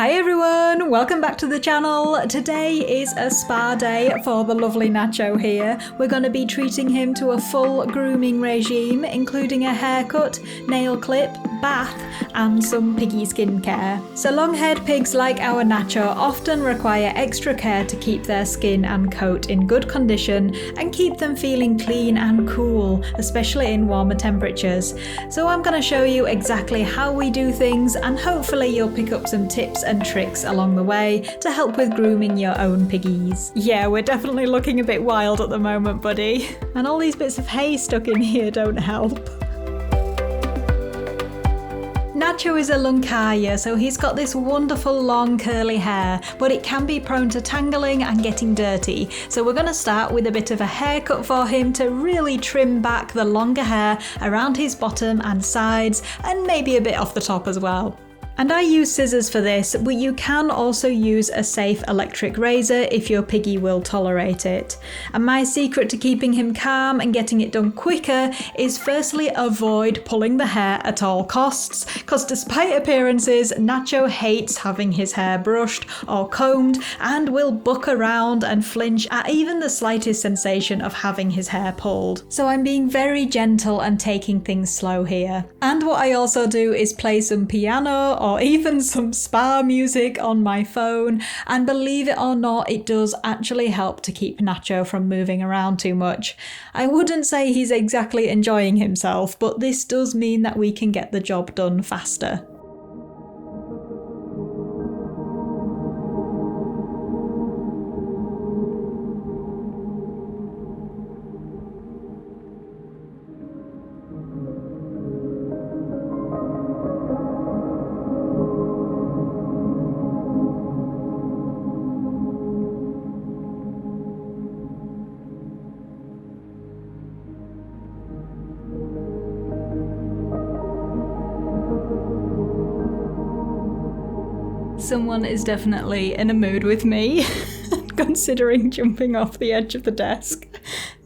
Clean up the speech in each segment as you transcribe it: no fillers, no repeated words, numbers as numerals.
Hi everyone, welcome back to the channel. Today is a spa day for the lovely Nacho here. We're going to be treating him to a full grooming regime, including a haircut, nail clip, bath, and some Piggie skincare. So long-haired pigs like our Nacho often require extra care to keep their skin and coat in good condition and keep them feeling clean and cool, especially in warmer temperatures. So I'm going to show you exactly how we do things, and hopefully you'll pick up some tips and tricks along the way to help with grooming your own piggies. Yeah, we're definitely looking a bit wild at the moment, buddy. And all these bits of hay stuck in here don't help. Nacho is a Lunkaya, so he's got this wonderful long curly hair, but it can be prone to tangling and getting dirty. So we're going to start with a bit of a haircut for him to really trim back the longer hair around his bottom and sides, and maybe a bit off the top as well. And I use scissors for this, but you can also use a safe electric razor if your piggy will tolerate it. And my secret to keeping him calm and getting it done quicker is firstly avoid pulling the hair at all costs, because despite appearances, Nacho hates having his hair brushed or combed and will buck around and flinch at even the slightest sensation of having his hair pulled. So I'm being very gentle and taking things slow here. And what I also do is play some piano or even some spa music on my phone, and believe it or not, it does actually help to keep Nacho from moving around too much. I wouldn't say he's exactly enjoying himself, but this does mean that we can get the job done faster. Someone is definitely in a mood with me, considering jumping off the edge of the desk.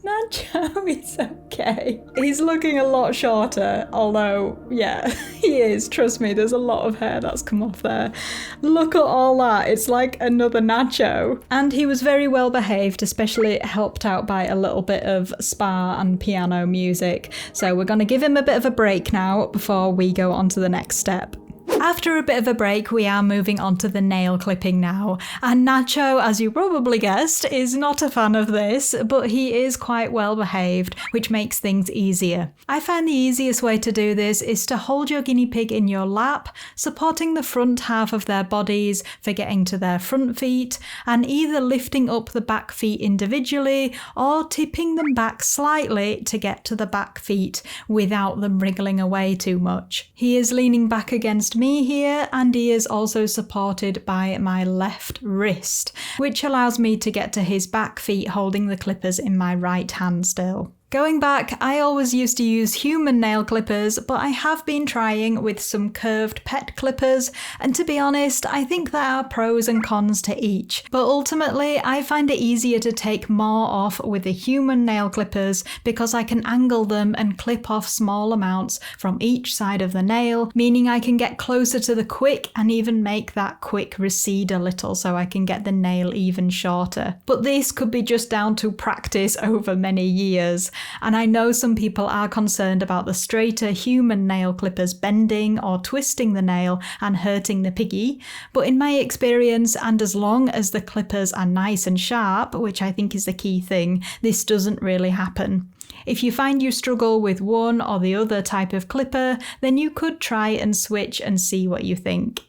Nacho, it's okay. He's looking a lot shorter, although, yeah, he is. Trust me, there's a lot of hair that's come off there. Look at all that. It's like another Nacho. And he was very well behaved, especially helped out by a little bit of spa and piano music. So we're going to give him a bit of a break now before we go on to the next step. After a bit of a break, we are moving on to the nail clipping now. And Nacho, as you probably guessed, is not a fan of this, but he is quite well behaved, which makes things easier. I find the easiest way to do this is to hold your guinea pig in your lap, supporting the front half of their bodies for getting to their front feet, and either lifting up the back feet individually or tipping them back slightly to get to the back feet without them wriggling away too much. He is leaning back against me here, and he is also supported by my left wrist, which allows me to get to his back feet holding the clippers in my right hand still. Going back, I always used to use Hooman nail clippers, but I have been trying with some curved pet clippers, and to be honest, I think there are pros and cons to each. But ultimately, I find it easier to take more off with the Hooman nail clippers because I can angle them and clip off small amounts from each side of the nail, meaning I can get closer to the quick and even make that quick recede a little so I can get the nail even shorter. But this could be just down to practice over many years. And I know some people are concerned about the straighter Hooman nail clippers bending or twisting the nail and hurting the piggy, but in my experience, and as long as the clippers are nice and sharp, which I think is the key thing, this doesn't really happen. If you find you struggle with one or the other type of clipper, then you could try and switch and see what you think.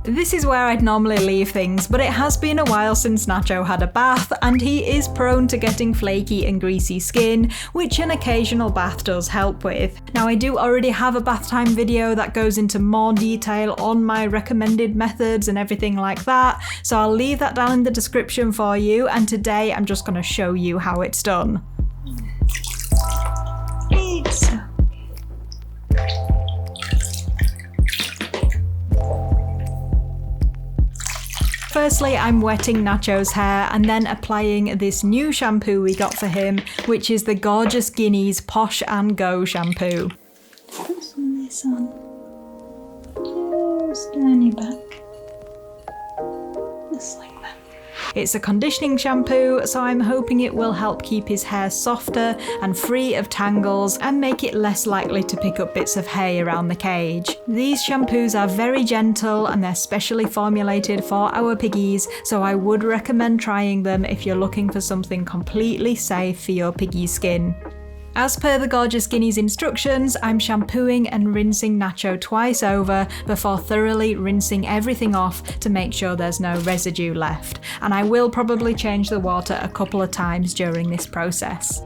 This is where I'd normally leave things, but it has been a while since Nacho had a bath, and he is prone to getting flaky and greasy skin, which an occasional bath does help with. Now, I do already have a bath time video that goes into more detail on my recommended methods and everything like that, so I'll leave that down in the description for you, and today I'm just going to show you how it's done. Firstly, I'm wetting Nacho's hair and then applying this new shampoo we got for him, which is the Gorgeous Guinea's Posh and Go shampoo. Put some of this on. Just down your back. Just like that. It's a conditioning shampoo, so I'm hoping it will help keep his hair softer and free of tangles and make it less likely to pick up bits of hay around the cage. These shampoos are very gentle and they're specially formulated for our piggies, so I would recommend trying them if you're looking for something completely safe for your piggy's skin. As per the gorgeous Guinea's instructions, I'm shampooing and rinsing Nacho twice over before thoroughly rinsing everything off to make sure there's no residue left, and I will probably change the water a couple of times during this process.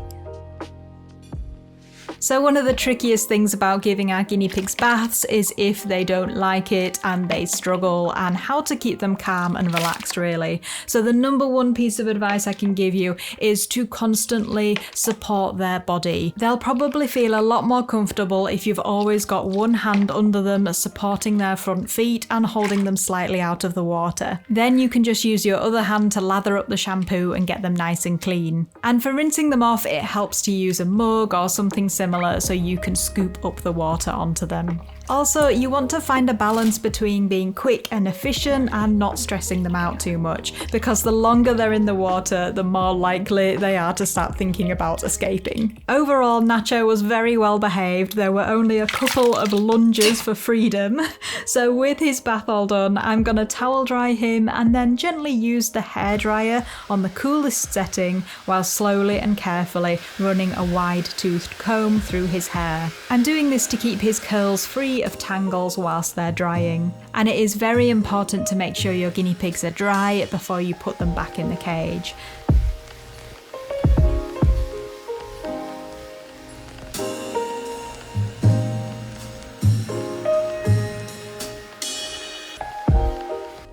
So one of the trickiest things about giving our guinea pigs baths is if they don't like it and they struggle, and how to keep them calm and relaxed really. So the number one piece of advice I can give you is to constantly support their body. They'll probably feel a lot more comfortable if you've always got one hand under them supporting their front feet and holding them slightly out of the water. Then you can just use your other hand to lather up the shampoo and get them nice and clean. And for rinsing them off, it helps to use a mug or something similar so you can scoop up the water onto them. Also, you want to find a balance between being quick and efficient and not stressing them out too much, because the longer they're in the water, the more likely they are to start thinking about escaping. Overall, Nacho was very well behaved. There were only a couple of lunges for freedom. So with his bath all done, I'm going to towel dry him and then gently use the hairdryer on the coolest setting while slowly and carefully running a wide-toothed comb through his hair. I'm doing this to keep his curls free of tangles whilst they're drying. And it is very important to make sure your guinea pigs are dry before you put them back in the cage.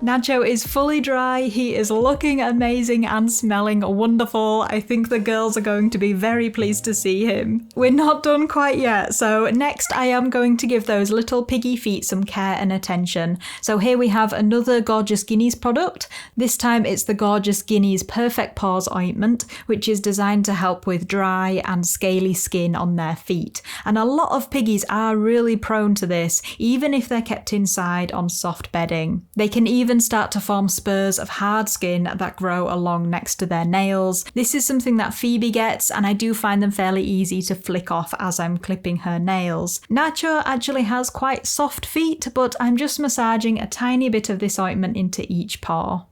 Nacho is fully dry, he is looking amazing and smelling wonderful. I think the girls are going to be very pleased to see him. We're not done quite yet, so next I am going to give those little piggy feet some care and attention. So here we have another Gorgeous Guinea's product. This time it's the Gorgeous Guinea's Perfect Paws ointment, which is designed to help with dry and scaly skin on their feet. And a lot of piggies are really prone to this, even if they're kept inside on soft bedding. They can even start to form spurs of hard skin that grow along next to their nails. This is something that Phoebe gets, and I do find them fairly easy to flick off as I'm clipping her nails. Nacho actually has quite soft feet, but I'm just massaging a tiny bit of this ointment into each paw.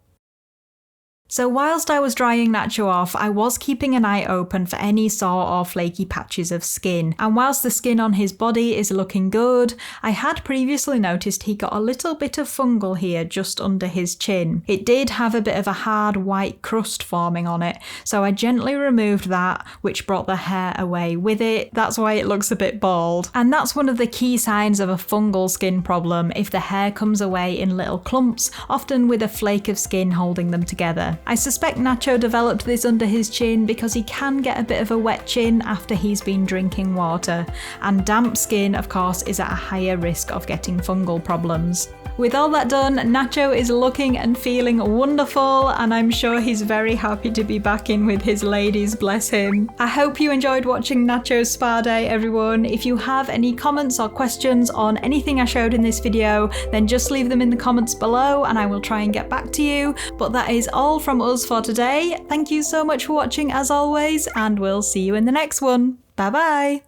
So whilst I was drying Nacho off, I was keeping an eye open for any sore or flaky patches of skin. And whilst the skin on his body is looking good, I had previously noticed he got a little bit of fungal here just under his chin. It did have a bit of a hard white crust forming on it, so I gently removed that, which brought the hair away with it. That's why it looks a bit bald. And that's one of the key signs of a fungal skin problem, if the hair comes away in little clumps, often with a flake of skin holding them together. I suspect Nacho developed this under his chin because he can get a bit of a wet chin after he's been drinking water, and damp skin, of course, is at a higher risk of getting fungal problems. With all that done, Nacho is looking and feeling wonderful, and I'm sure he's very happy to be back in with his ladies, bless him. I hope you enjoyed watching Nacho's spa day, everyone. If you have any comments or questions on anything I showed in this video, then just leave them in the comments below and I will try and get back to you. But that is all from us for today. Thank you so much for watching as always, and we'll see you in the next one. Bye bye!